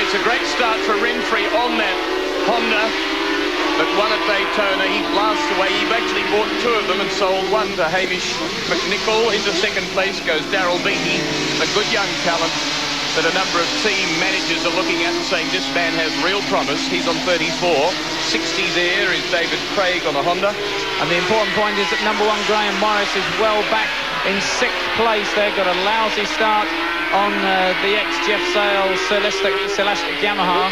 It's a great start for Renfrey on that Honda, but one at Daytona, he blasts away. He actually bought two of them and sold one to Hamish McNichol. Into second place goes Daryl Beattie, a good young talent that a number of team managers are looking at and saying this man has real promise. He's on 34. 60 there is David Craig on the Honda. And the important point is that number one Graham Morris is well back in sixth place. They've got a lousy start on the ex-Jeff Sales Celestic Yamaha.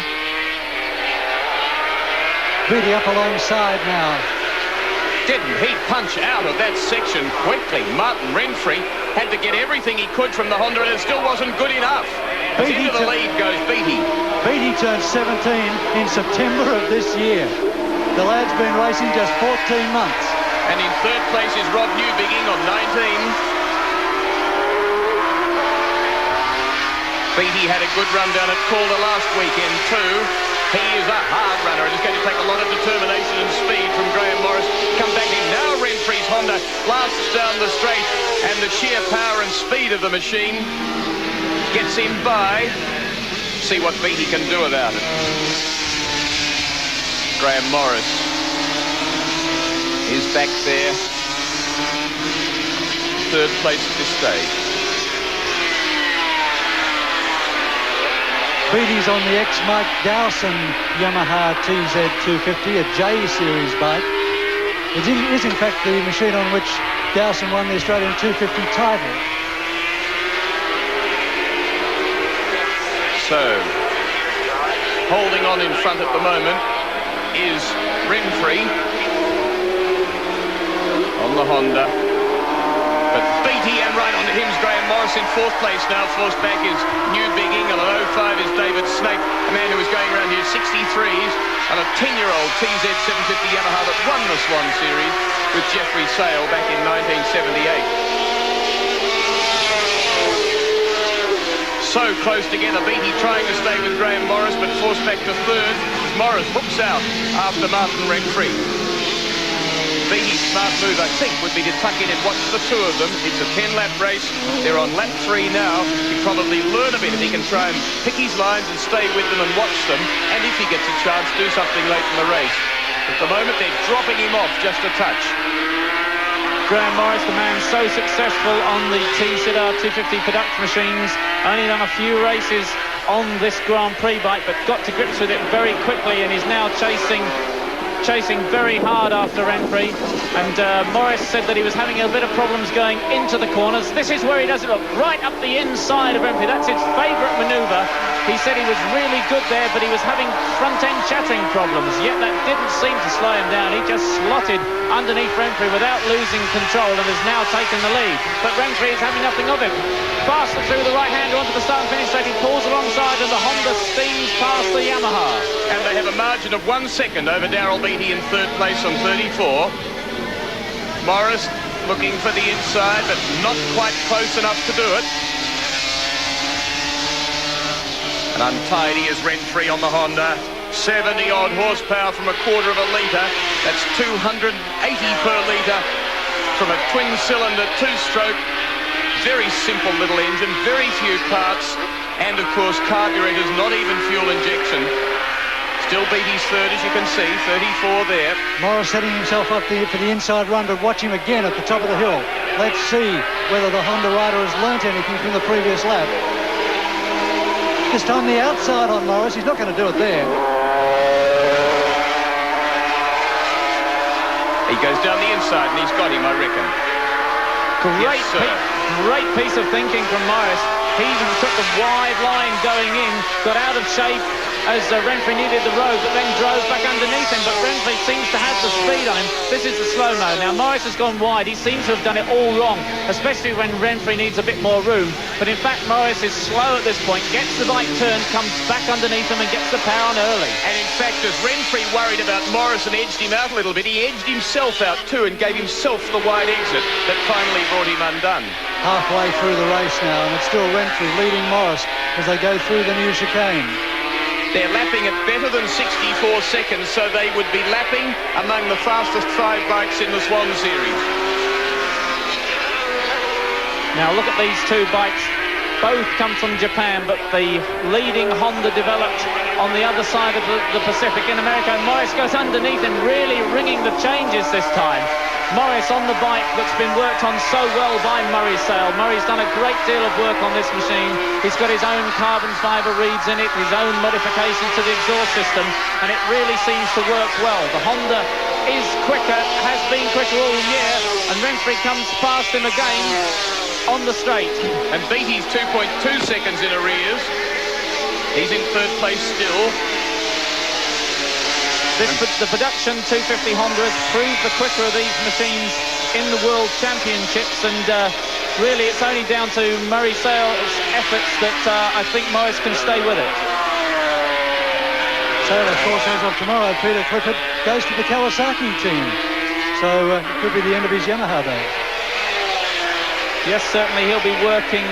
Beattie up alongside now. Didn't he punch out of that section quickly? Martin Renfrey had to get everything he could from the Honda and it still wasn't good enough. Into the lead goes Beattie. Beattie turned 17 in September of this year. The lad's been racing just 14 months. And in third place is Rob Newbigging on 19. Beattie had a good run down at Calder last weekend too. He is a hard runner. It is going to take a lot of determination and speed from Graham Morris. Come back in now. Renfrey's Honda blasts down the straight, and the sheer power and speed of the machine gets him by. See what Beattie can do about it. Graham Morris is back there. Third place at this stage. Beattie's on the ex-Mike Dowson Yamaha TZ250, a J Series bike. It is in fact the machine on which Dowson won the Australian 250 title. So, holding on in front at the moment is Renfrey on the Honda. But Beattie, and right on to him's Graham Morris in fourth place now. Forced back is Newbigging, and on 05 is David Snape, a man who was going around here 63s on a 10-year-old TZ750 Yamaha that won the Swann Series with Jeffrey Sale back in 1978. So close together. Beattie trying to stay with Graham Morris, but forced back to third. Morris hooks out after Martin Renfrey. Beattie's smart move, I think, would be to tuck in and watch the two of them. It's a 10-lap race. They're on lap 3 now. He'll probably learn a bit if he can try and pick his lines and stay with them and watch them. And if he gets a chance, do something late in the race. At the moment, they're dropping him off just a touch. Graham Morris, the man so successful on the TZR 250 production machines, only done a few races on this Grand Prix bike, but got to grips with it very quickly and is now chasing very hard after Renfrey. And Morris said that he was having a bit of problems going into the corners. This is where he does it, look, right up the inside of Renfrey. That's his favourite manoeuvre. He said he was really good there, but he was having front-end chattering problems, yet that didn't seem to slow him down. He just slotted underneath Renfrey without losing control and has now taken the lead. But Renfrey is having nothing of him. Faster through the right-hander onto the start and finish straight. He pulls alongside and the Honda steams past the Yamaha. And they have a margin of 1 second over Daryl Beattie in third place on 34. Morris looking for the inside, but not quite close enough to do it. And untidy is Renfrey on the Honda. 70-odd horsepower from a quarter of a litre. That's 280 per litre from a twin-cylinder two-stroke. Very simple little engine, very few parts, and of course carburetors, not even fuel injection. Still Beattie's third, as you can see, 34 there. Morris setting himself up there for the inside run, but watch him again at the top of the hill. Let's see whether the Honda rider has learnt anything from the previous lap. This time the outside on Morris. He's not going to do it there. He goes down the inside and he's got him, I reckon. Great piece of thinking from Morris. He even took the wide line going in, got out of shape as Renfrey needed the road, but then drove back underneath him. But Renfrey seems to have the speed on him. This is the slow-mo. Now, Morris has gone wide. He seems to have done it all wrong, especially when Renfrey needs a bit more room. But in fact, Morris is slow at this point, gets the bike turned, comes back underneath him and gets the power on early. And in fact, as Renfrey worried about Morris and edged him out a little bit, he edged himself out too and gave himself the wide exit that finally brought him undone. Halfway through the race now, and it's still Renfrey leading Morris as they go through the new chicane. They're lapping at better than 64 seconds, so they would be lapping among the fastest 5 bikes in the Swann Series. Now look at these two bikes Both come from Japan, but the leading Honda developed on the other side of the Pacific in America. And Morris goes underneath him, really ringing the changes this time. Morris on the bike that's been worked on so well by Murray Sale. Murray's done a great deal of work on this machine. He's got his own carbon fibre reeds in it, his own modifications to the exhaust system, and it really seems to work well. The Honda is quicker, has been quicker all year, and Renfrey comes past him again on the straight. And Beattie's 2.2 seconds in arrears. He's in third place still. The production 250 Honda has proved the quicker of these machines in the World Championships, and really it's only down to Murray Sale's efforts that I think Morris can stay with it. Sale, of course, as of tomorrow, Peter Clifford goes to the Kawasaki team, so it could be the end of his Yamaha days. Yes, certainly he'll be working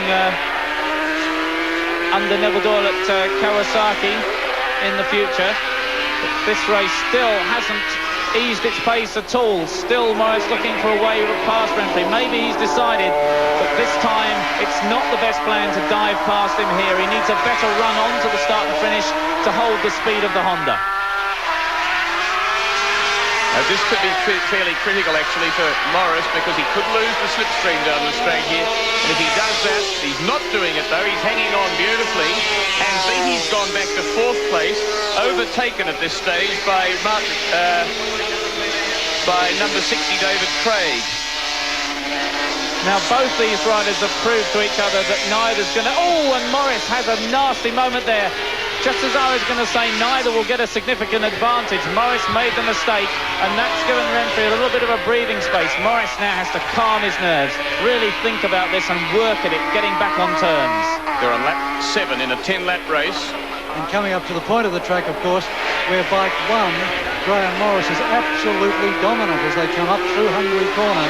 under Neville Doyle at Kawasaki in the future. This race still hasn't eased its pace at all. Still Morris looking for a way past Renfrey. Maybe he's decided that this time it's not the best plan to dive past him here. He needs a better run on to the start and finish to hold the speed of the Honda. This could be fairly critical actually for Morris, because he could lose the slipstream down the straight here. And if he does that, he's not doing it though. He's hanging on beautifully. And Beattie's gone back to fourth place, overtaken at this stage by number 60 David Craig. Now both these riders have proved to each other that neither's going to... Oh, and Morris has a nasty moment there. Just as I was going to say, neither will get a significant advantage. Morris made the mistake, and that's given Renfrey a little bit of a breathing space. Morris now has to calm his nerves, really think about this and work at it, getting back on terms. They're on lap 7 in a 10-lap race. And coming up to the point of the track, of course, where bike 1, Graham Morris, is absolutely dominant as they come up through Hungary Corner.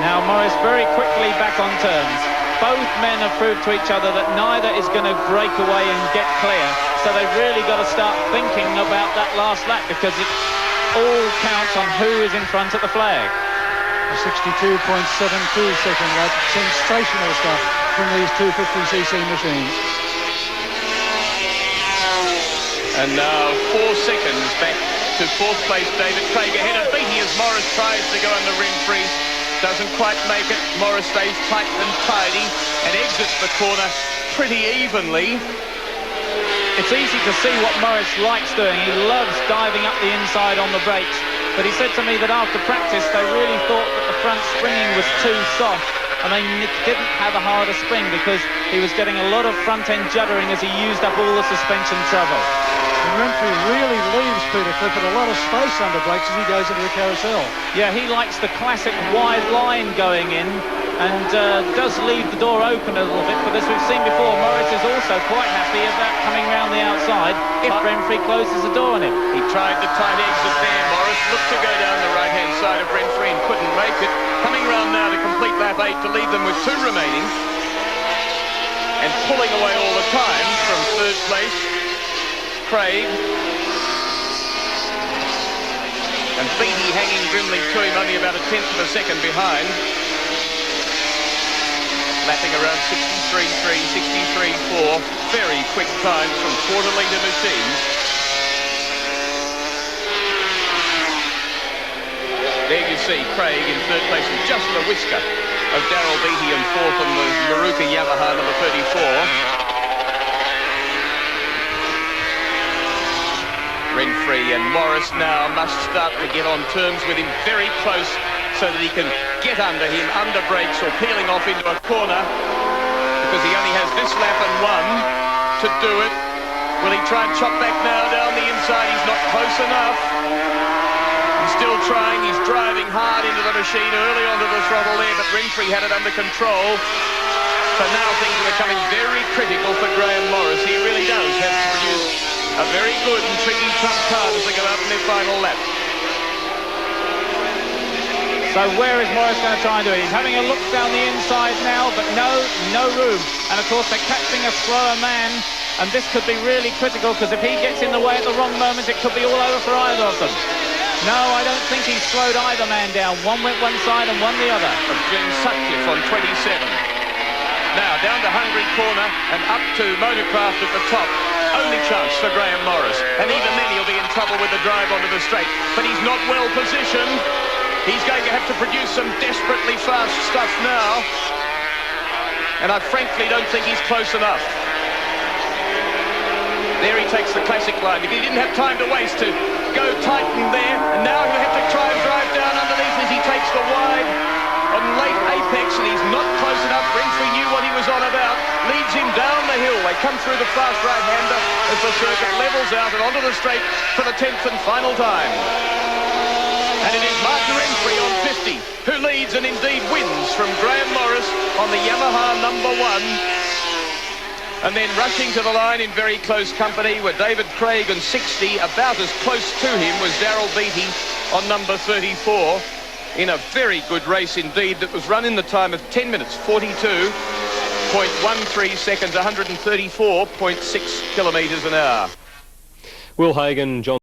Now Morris very quickly back on terms. Both men have proved to each other that neither is going to break away and get clear. So they've really got to start thinking about that last lap, because it all counts on who is in front at the flag. A 62.72 second lap. Sensational stuff from these 250cc machines. And now 4 seconds back to fourth place David Craig ahead of Beattie as Morris tries to go under Renfrey. Doesn't quite make it. Morris stays tight and tidy and exits the corner pretty evenly. It's easy to see what Morris likes doing. He loves diving up the inside on the brakes. But he said to me that after practice they really thought that the front springing was too soft, and they didn't have a harder spring because he was getting a lot of front-end juddering as he used up all the suspension travel. And Renfrey really leaves Peter Clifford a lot of space under brakes as he goes into the carousel. Yeah, he likes the classic wide line going in, and does leave the door open a little bit, but as we've seen before, Morris is also quite happy about coming round the outside if Renfrey closes the door on him. He tried the tight exit there. Morris looked to go down the right-hand side of Renfrey and couldn't make it. Coming round now to complete lap 8 to leave them with 2 remaining. And pulling away all the time from third place, Craig. And Beattie hanging grimly to him, only about a tenth of a second behind. Lapping around 63.3, 63.4. Very quick times from quarter-litre machines. There you see Craig in third place with just a whisker of Darryl Beattie, and fourth on the Maruka Yamaha number 34. Renfrey and Morris now must start to get on terms with him very close so that he can get under him, under brakes or peeling off into a corner, because he only has this lap and 1 to do it. Will he try and chop back now down the inside? He's not close enough. He's still trying. He's driving hard into the machine, early onto the throttle there, but Renfrey had it under control. So now things are becoming very critical for Graham Morris. He really does have to produce a very good and tricky trump card as they go out in their final lap. So where is Morris going to try and do it? He's having a look down the inside now, but no room. And of course they're catching a slower man, and this could be really critical, because if he gets in the way at the wrong moment, it could be all over for either of them. No, I don't think he slowed either man down. One went one side and one the other. Of James Sutcliffe on 27. Now down to Hungary Corner and up to Motorcraft at the top. Only chance for Graham Morris. And even then he'll be in trouble with the drive onto the straight. But he's not well positioned. He's going to have to produce some desperately fast stuff now. And I frankly don't think he's close enough. There he takes the classic line. He didn't have time to waste to go tighten there. And now he'll have to try and drive down underneath as he takes the wide on late apex, and he's not close enough. Renfrey knew what he was on about. Leads him down the hill. They come through the fast right-hander as the circuit levels out and onto the straight for the 10th and final time. And it is Martin Renfrey on 50 who leads and indeed wins from Graham Morris on the Yamaha number 1. And then rushing to the line in very close company were David Craig on 60. About as close to him was Darryl Beattie on number 34 in a very good race indeed that was run in the time of 10 minutes 42.13 seconds, 134.6 kilometres an hour. Will Hagan, John